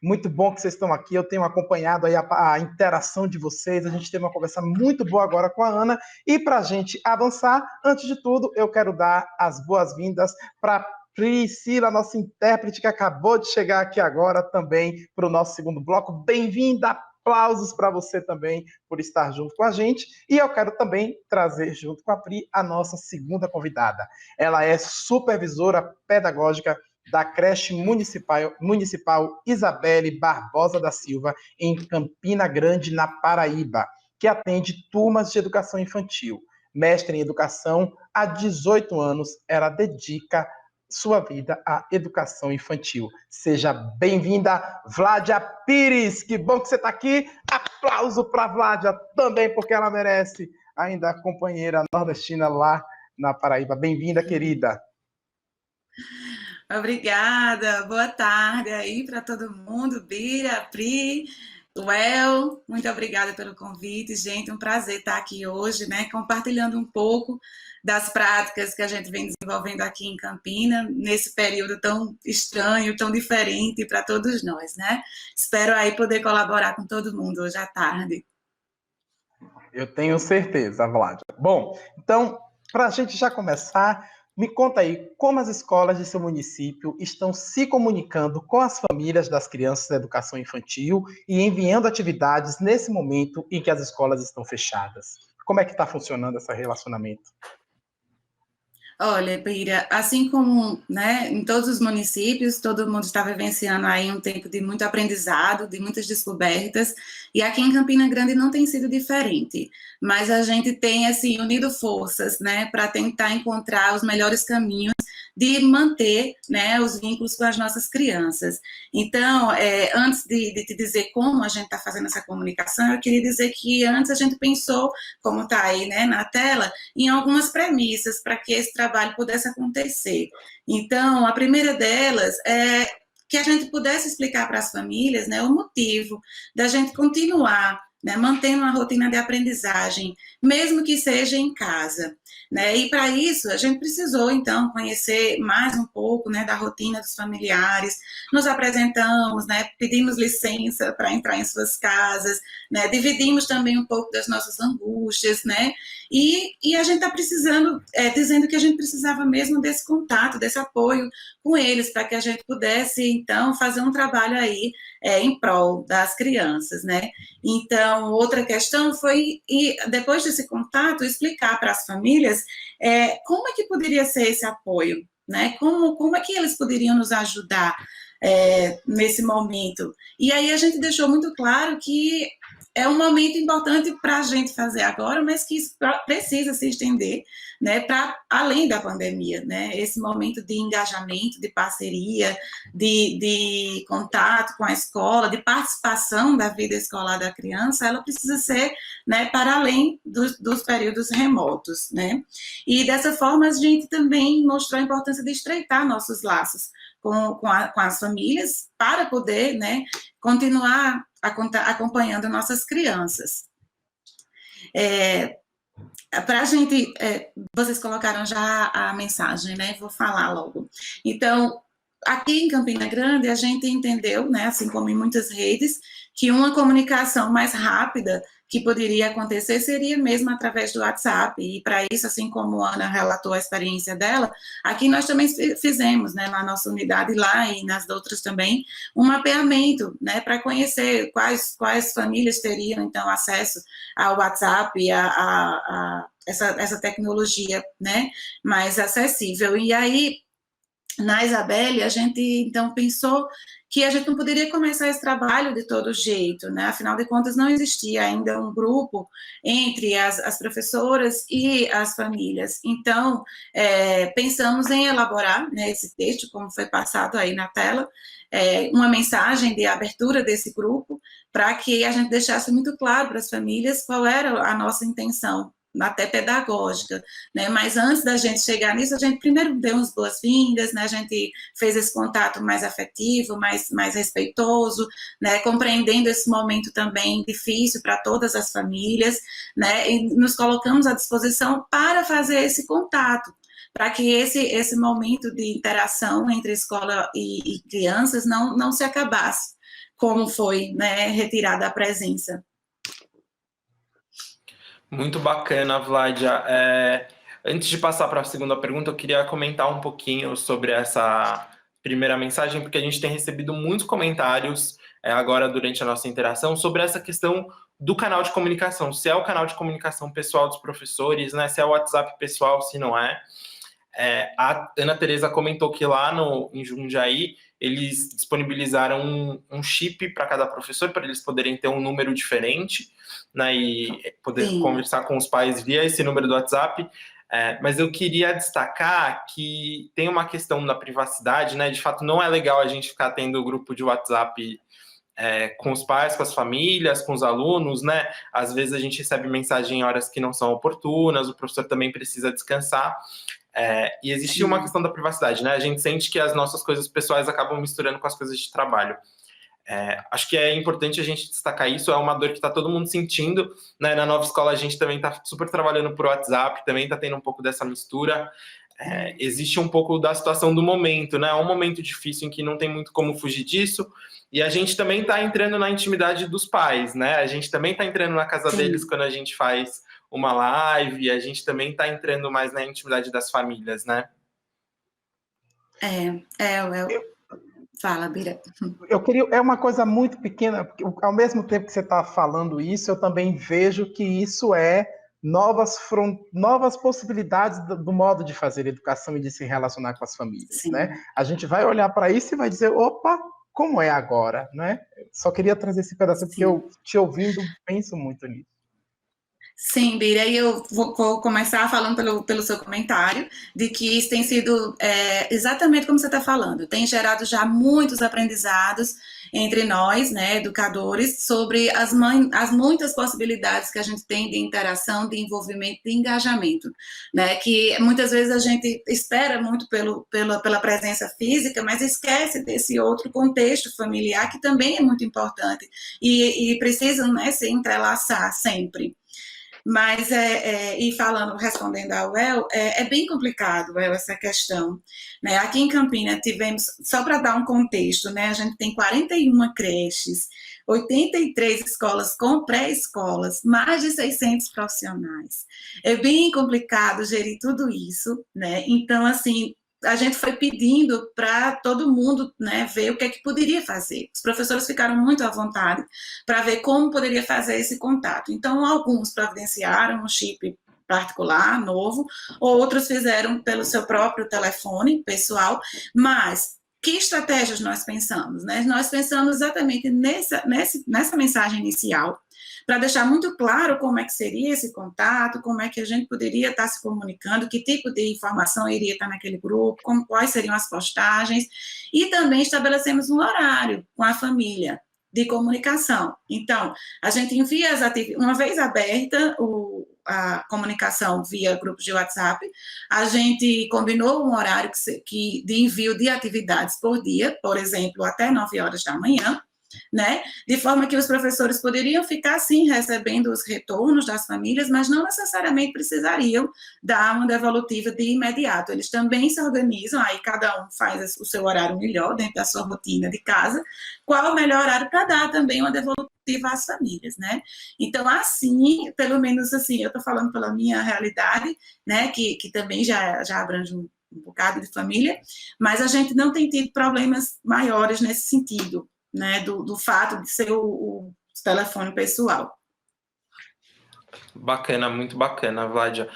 Muito bom que vocês estão aqui, eu tenho acompanhado aí a interação de vocês, a gente teve uma conversa muito boa agora com a Ana, e para a gente avançar, antes de tudo, eu quero dar as boas-vindas para Priscila, nossa intérprete, que acabou de chegar aqui agora também para o nosso segundo bloco. Bem-vinda, aplausos para você também por estar junto com a gente. E eu quero também trazer junto com a Pri a nossa segunda convidada. Ela é supervisora pedagógica da creche municipal Isabelle Barbosa da Silva, em Campina Grande, na Paraíba, que atende turmas de educação infantil. Mestre em educação, há 18 anos, ela dedica sua vida à educação infantil. Seja bem-vinda, Vládia Pires. Que bom que você está aqui. Aplauso para a Vládia também, porque ela merece, ainda a companheira nordestina lá na Paraíba. Bem-vinda, querida. Obrigada, boa tarde aí para todo mundo, Bira, Pri, Well, muito obrigada pelo convite, gente, um prazer estar aqui hoje, né, compartilhando um pouco das práticas que a gente vem desenvolvendo aqui em Campina, nesse período tão estranho, tão diferente para todos nós, né? Espero aí poder colaborar com todo mundo hoje à tarde. Eu tenho certeza, Vládia. Bom, então, para a gente já começar, me conta aí como as escolas de seu município estão se comunicando com as famílias das crianças da educação infantil e enviando atividades nesse momento em que as escolas estão fechadas. Como é que está funcionando esse relacionamento? Olha, Bira, assim como, né, em todos os municípios, todo mundo está vivenciando aí um tempo de muito aprendizado, de muitas descobertas, e aqui em Campina Grande não tem sido diferente, mas a gente tem, assim, unido forças, né, para tentar encontrar os melhores caminhos de manter, né, os vínculos com as nossas crianças. Então, antes de te dizer como a gente está fazendo essa comunicação, eu queria dizer que antes a gente pensou, como está aí, né, na tela, em algumas premissas para que esse trabalho pudesse acontecer. Então, a primeira delas é que a gente pudesse explicar para as famílias, né, o motivo da gente continuar, né, mantendo uma rotina de aprendizagem, mesmo que seja em casa, né? E para isso a gente precisou então conhecer mais um pouco, né, da rotina dos familiares, nos apresentamos, né, pedimos licença para entrar em suas casas, né, dividimos também um pouco das nossas angústias, né, e a gente está precisando, dizendo que a gente precisava mesmo desse contato, desse apoio com eles, para que a gente pudesse então fazer um trabalho aí em prol das crianças, né. Então, outra questão foi, depois desse contato, explicar para as famílias como é que poderia ser esse apoio, né? Como é que eles poderiam nos ajudar nesse momento. E aí a gente deixou muito claro que é um momento importante para a gente fazer agora, mas que isso precisa se estender, né, para além da pandemia, né, esse momento de engajamento, de parceria, de contato com a escola, de participação da vida escolar da criança, ela precisa ser, né, para além dos períodos remotos, né, e dessa forma a gente também mostrou a importância de estreitar nossos laços com as famílias para poder, né, continuar acompanhando nossas crianças. Para a gente, vocês colocaram já a mensagem, né? Vou falar logo. Então, aqui em Campina Grande, a gente entendeu, né, assim como em muitas redes, que uma comunicação mais rápida que poderia acontecer seria mesmo através do WhatsApp, e para isso, assim como a Ana relatou a experiência dela, aqui nós também fizemos, né, na nossa unidade lá e nas outras também, um mapeamento, né, para conhecer quais famílias teriam, então, acesso ao WhatsApp, essa tecnologia, né, mais acessível. E aí, na Isabelle, a gente, então, pensou que a gente não poderia começar esse trabalho de todo jeito, né? Afinal de contas, não existia ainda um grupo entre as professoras e as famílias. Então, pensamos em elaborar, né, esse texto, como foi passado aí na tela, uma mensagem de abertura desse grupo, para que a gente deixasse muito claro para as famílias qual era a nossa intenção, até pedagógica, né? Mas antes da gente chegar nisso, a gente primeiro deu umas boas-vindas, né? A gente fez esse contato mais afetivo, mais respeitoso, né? Compreendendo esse momento também difícil para todas as famílias, né? E nos colocamos à disposição para fazer esse contato, para que esse momento de interação entre escola e crianças não se acabasse, como foi, né, retirada a presença. Muito bacana, Vládia. Antes de passar para a segunda pergunta, eu queria comentar um pouquinho sobre essa primeira mensagem, porque a gente tem recebido muitos comentários agora durante a nossa interação sobre essa questão do canal de comunicação, se é o canal de comunicação pessoal dos professores, né, se é o WhatsApp pessoal, se não é. A Ana Tereza comentou que lá em Jundiaí eles disponibilizaram um chip para cada professor, para eles poderem ter um número diferente, né, e poder conversar com os pais via esse número do WhatsApp. Mas eu queria destacar que tem uma questão da privacidade, né? De fato, não é legal a gente ficar tendo grupo de WhatsApp com os pais, com as famílias, com os alunos, né? Às vezes a gente recebe mensagem em horas que não são oportunas, o professor também precisa descansar. E existe uma questão da privacidade, né? A gente sente que as nossas coisas pessoais acabam misturando com as coisas de trabalho. Acho que é importante a gente destacar isso, é uma dor que está todo mundo sentindo, né? Na nova escola a gente também está super trabalhando por WhatsApp, também está tendo um pouco dessa mistura. Existe um pouco da situação do momento, né? É um momento difícil em que não tem muito como fugir disso, e a gente também está entrando na intimidade dos pais, né? A gente também está entrando na casa deles quando a gente faz uma live, a gente também está entrando mais na intimidade das famílias, né? Fala, Bira. Eu queria, é uma coisa muito pequena, porque ao mesmo tempo que você está falando isso, eu também vejo que isso é novas possibilidades do modo de fazer educação e de se relacionar com as famílias, né? A gente vai olhar para isso e vai dizer, opa, como é agora, né? Só queria trazer esse pedaço, porque eu, te ouvindo, penso muito nisso. Sim, Bira, e eu vou começar falando pelo seu comentário, de que isso tem sido exatamente como você está falando, tem gerado já muitos aprendizados entre nós, né, educadores, sobre as muitas possibilidades que a gente tem de interação, de envolvimento, de engajamento, né, que muitas vezes a gente espera muito pela presença física, mas esquece desse outro contexto familiar que também é muito importante e precisam, né, se entrelaçar sempre. Mas, respondendo ao El, é bem complicado, El, essa questão, né? Aqui em Campina tivemos, só para dar um contexto, né? A gente tem 41 creches, 83 escolas com pré-escolas, mais de 600 profissionais. É bem complicado gerir tudo isso, né? Então, assim, a gente foi pedindo para todo mundo, né, ver o que é que poderia fazer. Os professores ficaram muito à vontade para ver como poderia fazer esse contato. Então, alguns providenciaram um chip particular, novo, outros fizeram pelo seu próprio telefone pessoal, mas que estratégias nós pensamos, né? Nós pensamos exatamente nessa mensagem inicial, para deixar muito claro como é que seria esse contato, como é que a gente poderia estar se comunicando, que tipo de informação iria estar naquele grupo, quais seriam as postagens, e também estabelecemos um horário com a família de comunicação. Então, a gente envia uma vez aberta a comunicação via grupos de WhatsApp, a gente combinou um horário de envio de atividades por dia, por exemplo, até 9 horas da manhã, né? De forma que os professores poderiam ficar, sim, recebendo os retornos das famílias, mas não necessariamente precisariam dar uma devolutiva de imediato. Eles também se organizam, aí cada um faz o seu horário melhor, dentro da sua rotina de casa, qual o melhor horário para dar também uma devolutiva produtiva às famílias, né? Então, assim, pelo menos assim, eu estou falando pela minha realidade, né, que também já abrange um bocado de família, mas a gente não tem tido problemas maiores nesse sentido, né, do fato de ser o telefone pessoal. Bacana, muito bacana, Vládia.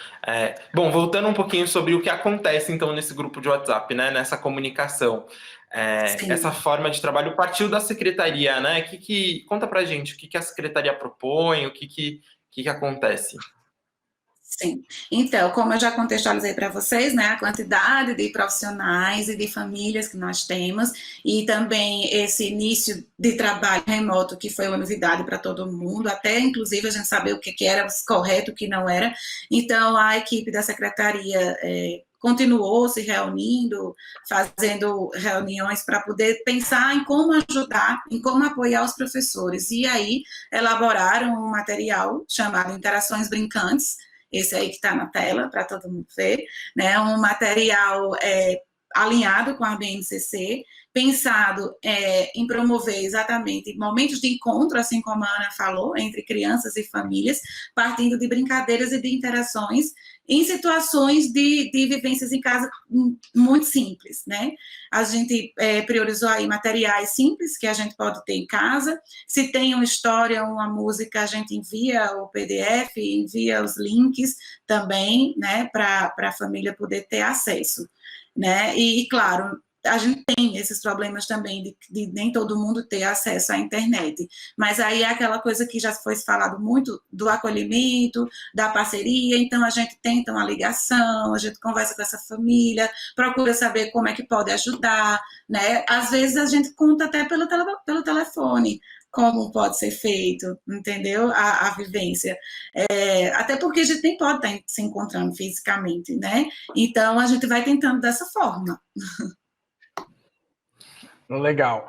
Bom, voltando um pouquinho sobre o que acontece, então, nesse grupo de WhatsApp, né, nessa comunicação. Essa forma de trabalho partiu da secretaria, né? Conta pra gente o que a secretaria propõe, o que acontece. Sim. Então, como eu já contextualizei para vocês, né, a quantidade de profissionais e de famílias que nós temos, e também esse início de trabalho remoto, que foi uma novidade para todo mundo, até inclusive a gente saber o que era correto, o que não era. Então, a equipe da secretaria continuou se reunindo, fazendo reuniões para poder pensar em como ajudar, em como apoiar os professores. E aí, elaboraram um material chamado Interações Brincantes, esse aí que está na tela, para todo mundo ver, né? Um material alinhado com a BNCC, pensado em promover exatamente momentos de encontro, assim como a Ana falou, entre crianças e famílias, partindo de brincadeiras e de interações em situações de vivências em casa muito simples, né? A gente priorizou aí materiais simples que a gente pode ter em casa. Se tem uma história, uma música, a gente envia o PDF, envia os links também, né, para a família poder ter acesso, né? E claro, a gente tem esses problemas também de nem todo mundo ter acesso à internet, mas aí é aquela coisa que já foi falado muito do acolhimento, da parceria, então a gente tenta uma ligação, a gente conversa com essa família, procura saber como é que pode ajudar, né? Às vezes a gente conta até pelo telefone, como pode ser feito, entendeu? A vivência. Até porque a gente nem pode estar se encontrando fisicamente, né? Então a gente vai tentando dessa forma. Legal.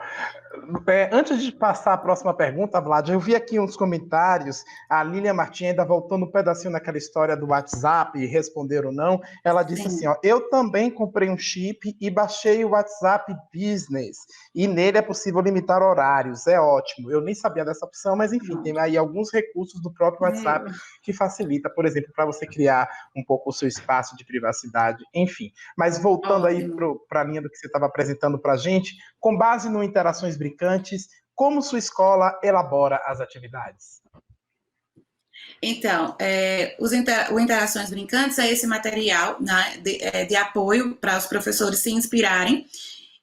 Antes de passar a próxima pergunta, Vlad, eu vi aqui uns comentários, a Lília Martins ainda voltou no pedacinho naquela história do WhatsApp, responder ou não, ela disse assim, ó, eu também comprei um chip e baixei o WhatsApp Business, e nele é possível limitar horários, é ótimo, eu nem sabia dessa opção, mas enfim, tem aí alguns recursos do próprio WhatsApp que facilita, por exemplo, para você criar um pouco o seu espaço de privacidade, enfim. Mas voltando aí para a linha do que você estava apresentando para a gente, com base no Interações Brincantes, como sua escola elabora as atividades? Então, o Interações Brincantes é esse material, né, de apoio para os professores se inspirarem.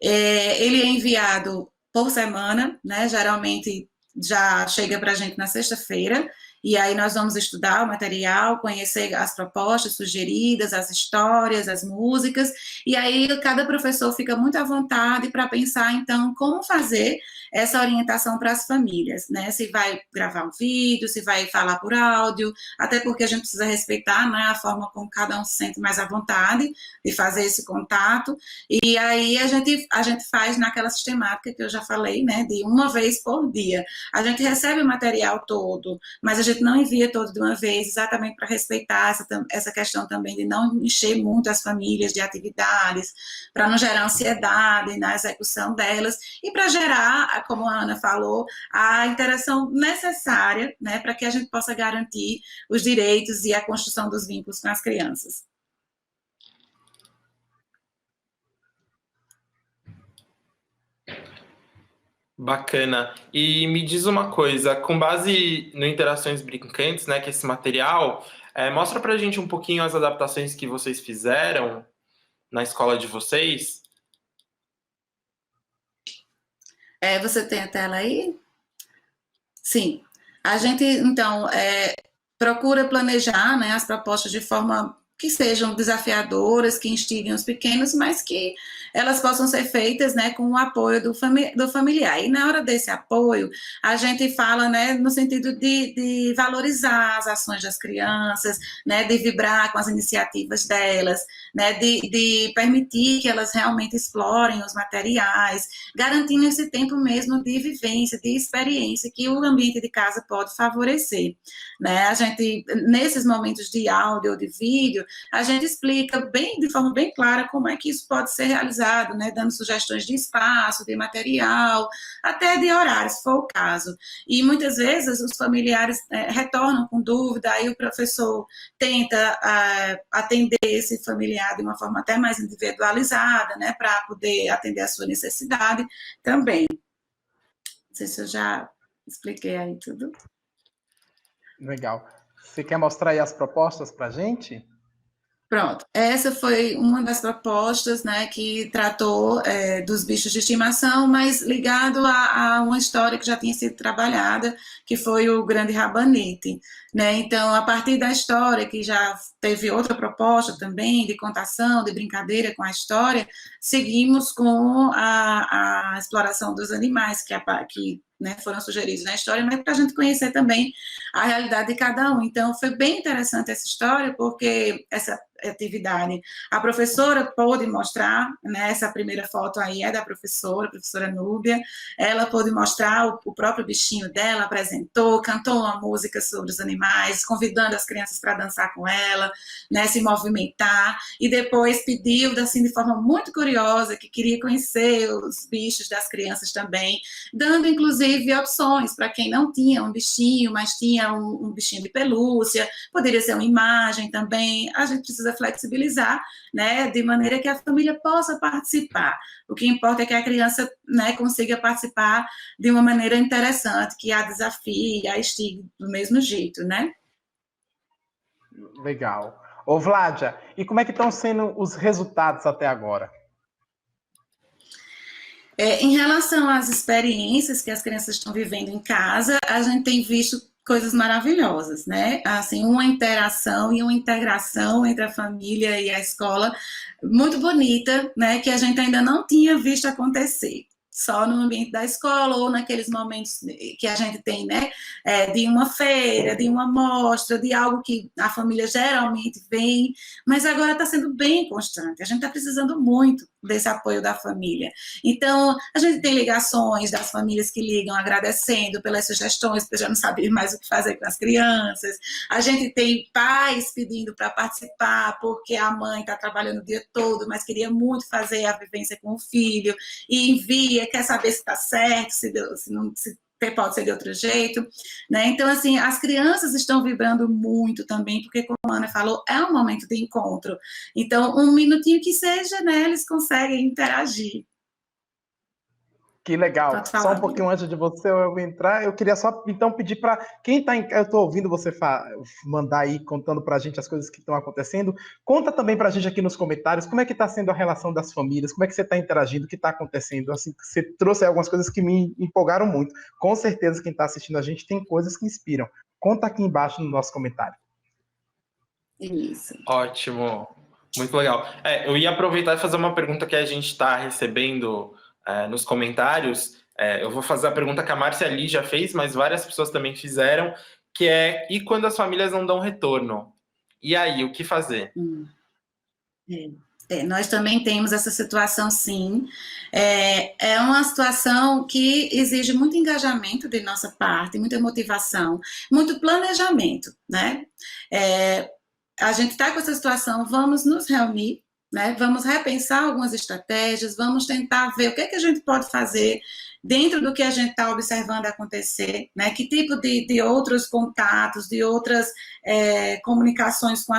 Ele é enviado por semana, né, geralmente já chega para a gente na sexta-feira, e aí nós vamos estudar o material, conhecer as propostas sugeridas, as histórias, as músicas, e aí cada professor fica muito à vontade para pensar, então, como fazer essa orientação para as famílias, né? Se vai gravar um vídeo, se vai falar por áudio, até porque a gente precisa respeitar, né, a forma como cada um se sente mais à vontade de fazer esse contato, e aí a gente faz naquela sistemática que eu já falei, né, de uma vez por dia. A gente recebe o material todo, mas a gente não envia todo de uma vez, exatamente para respeitar essa questão também de não encher muito as famílias de atividades, para não gerar ansiedade na execução delas, e para gerar, como a Ana falou, a interação necessária, né, para que a gente possa garantir os direitos e a construção dos vínculos com as crianças. Bacana. E me diz uma coisa, com base no Interações Brincantes, né, que é esse material, mostra pra gente um pouquinho as adaptações que vocês fizeram na escola de vocês. Você tem a tela aí? Sim. A gente, então, procura planejar, né, as propostas de forma que sejam desafiadoras, que instiguem os pequenos, mas que elas possam ser feitas, né, com o apoio do familiar. E na hora desse apoio, a gente fala, né, no sentido de valorizar as ações das crianças, né, de vibrar com as iniciativas delas, né, de permitir que elas realmente explorem os materiais, garantindo esse tempo mesmo de vivência, de experiência que o ambiente de casa pode favorecer, né? A gente, nesses momentos de áudio ou de vídeo, a gente explica de forma bem clara como é que isso pode ser realizado, né, dando sugestões de espaço, de material, até de horário, se for o caso. E muitas vezes os familiares retornam com dúvida, aí o professor tenta atender esse familiar de uma forma até mais individualizada, né, para poder atender a sua necessidade também. Não sei se eu já expliquei aí tudo. Legal. Você quer mostrar aí as propostas para a gente? Pronto, essa foi uma das propostas, né, que tratou dos bichos de estimação, mas ligado a uma história que já tinha sido trabalhada, que foi o Grande Rabanete, né? Então, a partir da história, que já teve outra proposta também, de contação, de brincadeira com a história, seguimos com a exploração dos animais, que né, foram sugeridos na história, mas para a gente conhecer também a realidade de cada um. Então, foi bem interessante essa história, porque essa atividade, a professora pôde mostrar, né, essa primeira foto aí é da professora, a professora Núbia, ela pôde mostrar o próprio bichinho dela, apresentou, cantou uma música sobre os animais, convidando as crianças para dançar com ela, né, se movimentar, e depois pediu, assim, de forma muito curiosa, que queria conhecer os bichos das crianças também, dando, inclusive, opções para quem não tinha um bichinho, mas tinha um bichinho de pelúcia, poderia ser uma imagem também. A gente precisa flexibilizar, né, de maneira que a família possa participar. O que importa é que a criança, né, consiga participar de uma maneira interessante, que a desafie, a instigue do mesmo jeito, né? Legal. Ô, Vládia, e como é que estão sendo os resultados até agora? Em relação às experiências que as crianças estão vivendo em casa, a gente tem visto coisas maravilhosas, né? Assim, uma interação e uma integração entre a família e a escola muito bonita, né? Que a gente ainda não tinha visto acontecer. Só no ambiente da escola ou naqueles momentos que a gente tem, né, de uma feira, de uma mostra, de algo que a família geralmente vem, mas agora está sendo bem constante. A gente está precisando muito desse apoio da família. Então, a gente tem ligações das famílias que ligam agradecendo pelas sugestões, porque já não sabem mais o que fazer com as crianças. A gente tem pais pedindo para participar, porque a mãe está trabalhando o dia todo, mas queria muito fazer a vivência com o filho, e envia, quer saber se está certo, se pode ser de outro jeito, né? Então, assim, as crianças estão vibrando muito também, porque, como a Ana falou, é um momento de encontro. Então, um minutinho que seja, né, eles conseguem interagir. Que legal. Falar, Só um pouquinho antes de você eu entrar, eu queria só então pedir para quem está em... Eu estou ouvindo você mandar aí, contando para a gente as coisas que estão acontecendo. Conta também para a gente aqui nos comentários como é que está sendo a relação das famílias, como é que você está interagindo, o que está acontecendo. Assim, você trouxe algumas coisas que me empolgaram muito. Com certeza quem está assistindo a gente tem coisas que inspiram. Conta aqui embaixo no nosso comentário. Isso. Ótimo. Muito legal. Eu ia aproveitar e fazer uma pergunta que a gente está recebendo nos comentários. Eu vou fazer a pergunta que a Márcia ali já fez, mas várias pessoas também fizeram, que é: e quando as famílias não dão retorno? E aí, o que fazer? Nós também temos essa situação, sim. É uma situação que exige muito engajamento de nossa parte, muita motivação, muito planejamento, né? A gente está com essa situação, vamos nos reunir, né? Vamos repensar algumas estratégias, vamos tentar ver o que é que a gente pode fazer dentro do que a gente está observando acontecer, né? Que tipo de outros contatos, de outras comunicações com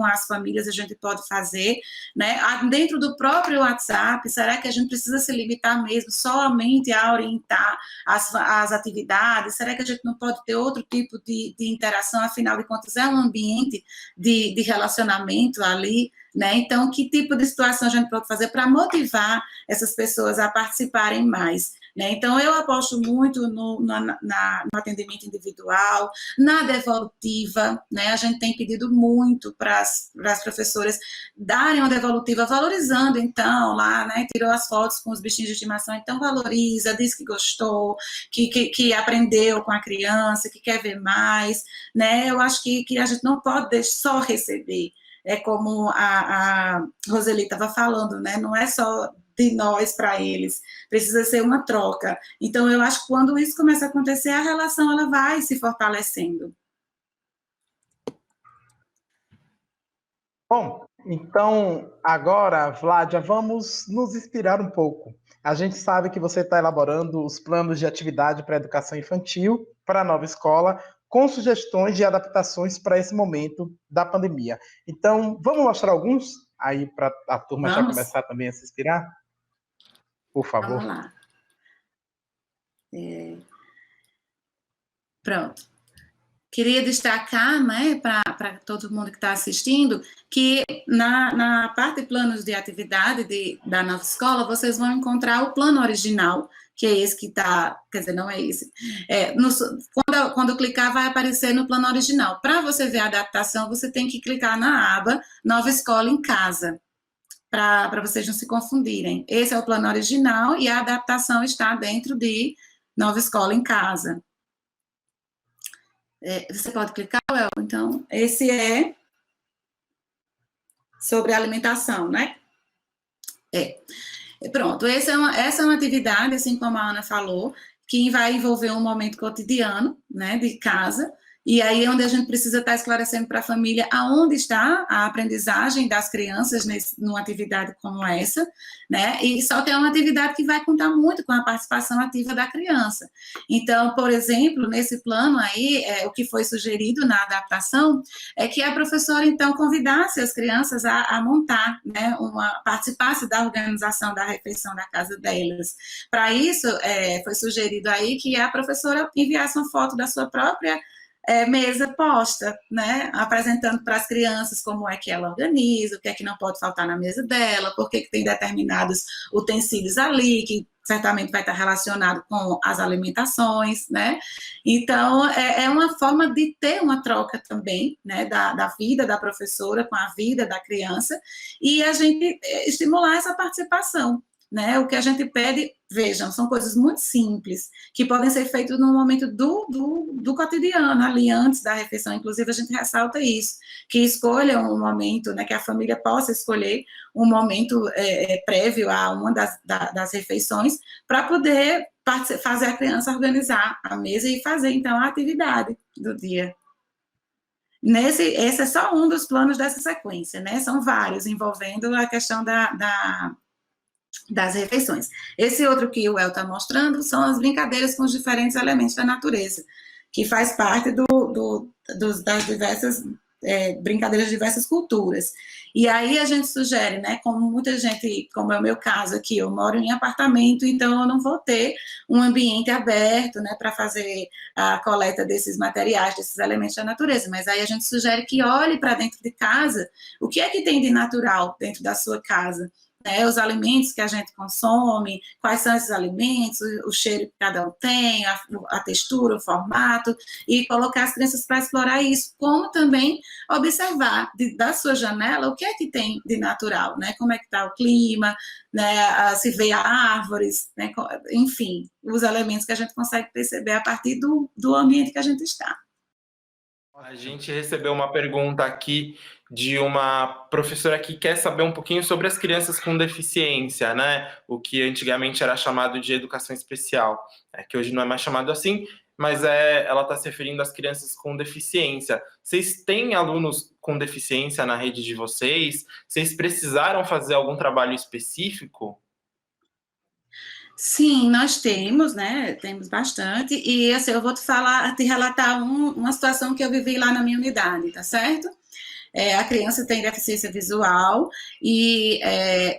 as famílias a gente pode fazer, né? Dentro do próprio WhatsApp, será que a gente precisa se limitar mesmo somente a orientar as atividades? Será que a gente não pode ter outro tipo de interação? Afinal de contas, é um ambiente de relacionamento ali, né? Então, que tipo de situação a gente pode fazer para motivar essas pessoas a participarem mais, né? Então, eu aposto muito no atendimento individual, na devolutiva, né? A gente tem pedido muito para as professoras darem uma devolutiva, valorizando, então, lá, né? Tirou as fotos com os bichinhos de estimação, então valoriza, diz que gostou, que aprendeu com a criança, que quer ver mais, né? Eu acho que a gente não pode só receber. É como a Roseli estava falando, né? Não é só de nós para eles, precisa ser uma troca. Então, eu acho que quando isso começa a acontecer, a relação ela vai se fortalecendo. Bom, então agora, Vládia, vamos nos inspirar um pouco. A gente sabe que você está elaborando os planos de atividade para a educação infantil para a nova escola, com sugestões de adaptações para esse momento da pandemia. Então, vamos mostrar alguns aí para a turma já Vamos? começar também a se inspirar? Por favor. Vamos lá. Pronto. Queria destacar, né, para todo mundo que está assistindo, que na parte de planos de atividade da nova escola, vocês vão encontrar o plano original, que é esse que está, quer dizer, não é esse. Quando clicar, vai aparecer no plano original. Para você ver a adaptação, você tem que clicar na aba Nova Escola em Casa, para vocês não se confundirem. Esse é o plano original e a adaptação está dentro de Nova Escola em Casa. Você pode clicar, El? Então, esse é sobre alimentação, né? Pronto, essa é uma atividade, assim como a Ana falou, que vai envolver um momento cotidiano, né, de casa, e aí é onde a gente precisa estar esclarecendo para a família aonde está a aprendizagem das crianças numa atividade como essa, né, e só que é uma atividade que vai contar muito com a participação ativa da criança. Então, por exemplo, nesse plano aí, o que foi sugerido na adaptação é que a professora, então, convidasse as crianças a montar, né, participasse da organização da refeição da casa delas. Para isso, foi sugerido aí que a professora enviasse uma foto da sua própria mesa posta, né, apresentando para as crianças como é que ela organiza, o que é que não pode faltar na mesa dela, por que tem determinados utensílios ali, que certamente vai estar relacionado com as alimentações, né, então é uma forma de ter uma troca também, né, da vida da professora com a vida da criança, e a gente estimular essa participação, né, o que a gente pede, vejam, são coisas muito simples, que podem ser feitas no momento do cotidiano, ali antes da refeição, inclusive a gente ressalta isso, que escolham um momento, né, que a família possa escolher um momento prévio a uma das refeições, para poder fazer a criança organizar a mesa e fazer, então, a atividade do dia. Esse é só um dos planos dessa sequência, né, são vários, envolvendo a questão das refeições. Esse outro que o El está mostrando são as brincadeiras com os diferentes elementos da natureza, que faz parte das diversas brincadeiras de diversas culturas. E aí a gente sugere, né, como muita gente, como é o meu caso aqui, eu moro em apartamento, então eu não vou ter um ambiente aberto, né, para fazer a coleta desses materiais, desses elementos da natureza, mas aí a gente sugere que olhe para dentro de casa, o que é que tem de natural dentro da sua casa, né, os alimentos que a gente consome, quais são esses alimentos, o cheiro que cada um tem, a textura, o formato, e colocar as crianças para explorar isso, como também observar da sua janela o que é que tem de natural, né, como é que está o clima, né, se vê árvores, né, enfim, os elementos que a gente consegue perceber a partir do ambiente que a gente está. A gente recebeu uma pergunta aqui de uma professora que quer saber um pouquinho sobre as crianças com deficiência, né? O que antigamente era chamado de educação especial, que hoje não é mais chamado assim, mas ela está se referindo às crianças com deficiência. Vocês têm alunos com deficiência na rede de vocês? Vocês precisaram fazer algum trabalho específico? Sim, nós temos, né? Temos bastante. E assim, eu vou te relatar uma situação que eu vivi lá na minha unidade, tá certo? A criança tem deficiência visual,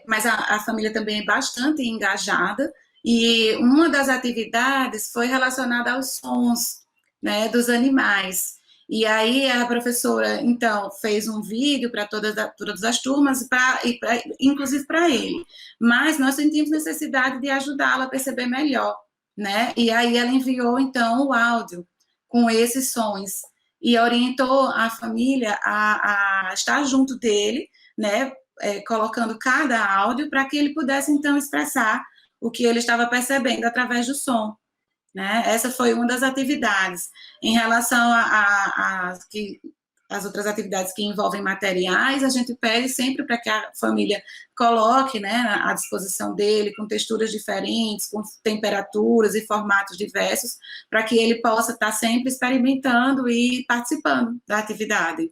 mas a família também é bastante engajada, e uma das atividades foi relacionada aos sons, né, dos animais. E aí a professora, então, fez um vídeo para todas as turmas, inclusive para ele. Mas nós sentimos necessidade de ajudá-la a perceber melhor, né? E aí ela enviou, então, o áudio com esses sons e orientou a família a estar junto dele, né? Colocando cada áudio para que ele pudesse, então, expressar o que ele estava percebendo através do som. Né? Essa foi uma das atividades. Em relação às outras atividades que envolvem materiais, a gente pede sempre para que a família coloque, né, à disposição dele, com texturas diferentes, com temperaturas e formatos diversos, para que ele possa estar sempre experimentando e participando da atividade.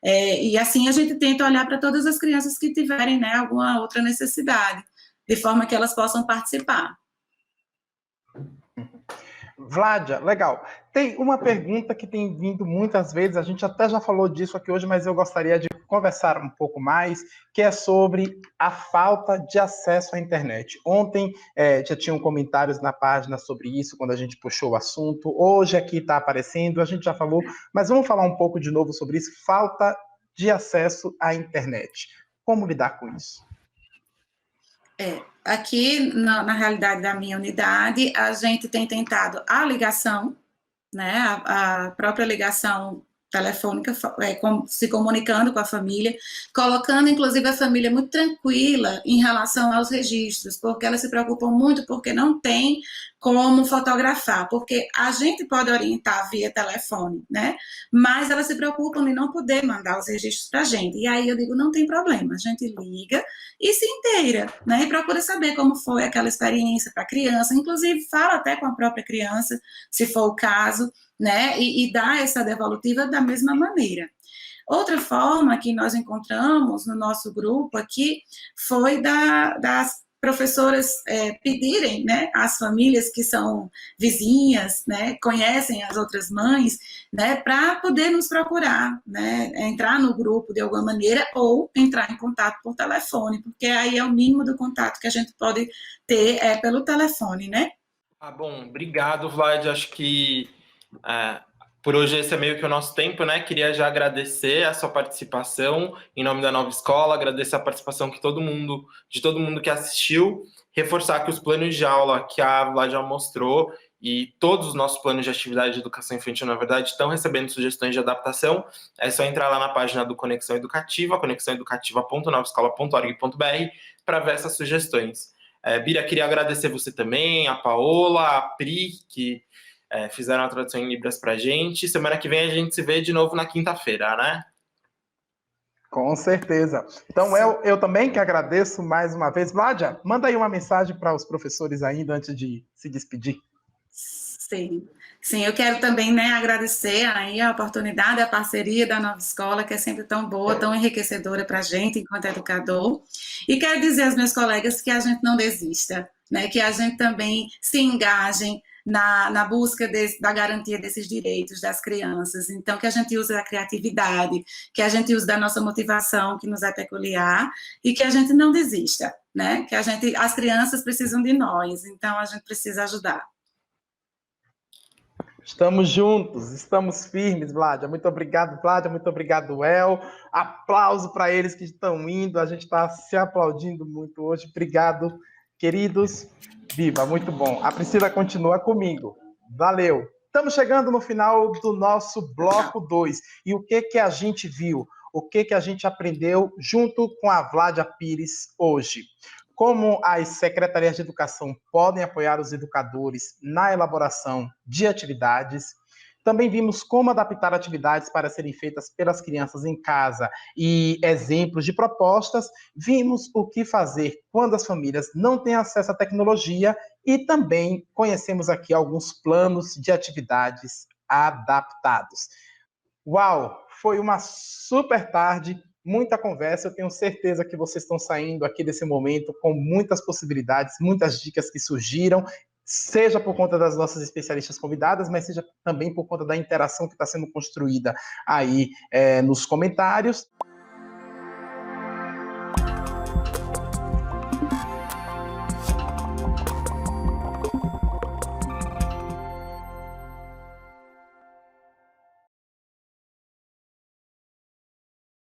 E assim a gente tenta olhar para todas as crianças que tiverem, né, alguma outra necessidade, de forma que elas possam participar. Vládia, legal. Tem uma pergunta que tem vindo muitas vezes, a gente até já falou disso aqui hoje, mas eu gostaria de conversar um pouco mais, que é sobre a falta de acesso à internet. Ontem já tinham comentários na página sobre isso, quando a gente puxou o assunto, hoje aqui está aparecendo, a gente já falou, mas vamos falar um pouco de novo sobre isso, falta de acesso à internet. Como lidar com isso? Aqui, na realidade da minha unidade, a gente tem tentado a ligação, né, a própria ligação telefônica, se comunicando com a família, colocando, inclusive, a família muito tranquila em relação aos registros, porque elas se preocupam muito porque não tem como fotografar, porque a gente pode orientar via telefone, né, mas elas se preocupam em não poder mandar os registros para a gente, e aí eu digo, não tem problema, a gente liga e se inteira, né, e procura saber como foi aquela experiência para a criança, inclusive fala até com a própria criança, se for o caso, né, e dá essa devolutiva da mesma maneira. Outra forma que nós encontramos no nosso grupo aqui foi das professoras pedirem, né, às famílias que são vizinhas, né, conhecem as outras mães, né, para poder nos procurar, né, entrar no grupo de alguma maneira ou entrar em contato por telefone, porque aí é o mínimo do contato que a gente pode ter pelo telefone, né? Bom, obrigado, Vlad, acho que por hoje esse é meio que o nosso tempo, né? Queria já agradecer a sua participação em nome da Nova Escola, agradecer a participação de todo mundo que assistiu, reforçar que os planos de aula que a Vlad já mostrou e todos os nossos planos de atividade de educação infantil, na verdade, estão recebendo sugestões de adaptação. É só entrar lá na página do Conexão Educativa, conexãoeducativa.novaescola.org.br, para ver essas sugestões. Bira, queria agradecer você também, a Paola, a Pri, que fizeram a tradução em Libras pra gente. Semana que vem a gente se vê de novo na quinta-feira, né? Com certeza. Então, eu também que agradeço mais uma vez. Vládia, manda aí uma mensagem para os professores ainda antes de se despedir. Sim, eu quero também, né, agradecer aí a oportunidade, a parceria da Nova Escola, que é sempre tão boa, tão enriquecedora para a gente enquanto educador. E quero dizer aos meus colegas que a gente não desista, né, que a gente também se engaje na busca da garantia desses direitos das crianças. Então, que a gente use a criatividade, que a gente use da nossa motivação, que nos é peculiar, e que a gente não desista, né? Que as crianças precisam de nós, então a gente precisa ajudar. Estamos juntos, estamos firmes, Vládia. Muito obrigado, Vládia. Muito obrigado, El. Aplauso para eles que estão indo. A gente está se aplaudindo muito hoje. Obrigado, queridos. Viva, muito bom. A Priscila continua comigo. Valeu. Estamos chegando no final do nosso bloco 2. E o que a gente viu? O que a gente aprendeu junto com a Vládia Pires hoje? Como as secretarias de educação podem apoiar os educadores na elaboração de atividades. Também vimos como adaptar atividades para serem feitas pelas crianças em casa e exemplos de propostas. Vimos o que fazer quando as famílias não têm acesso à tecnologia e também conhecemos aqui alguns planos de atividades adaptados. Uau, foi uma super tarde, muita conversa. Eu tenho certeza que vocês estão saindo aqui desse momento com muitas possibilidades, muitas dicas que surgiram, seja por conta das nossas especialistas convidadas, mas seja também por conta da interação que está sendo construída aí nos comentários.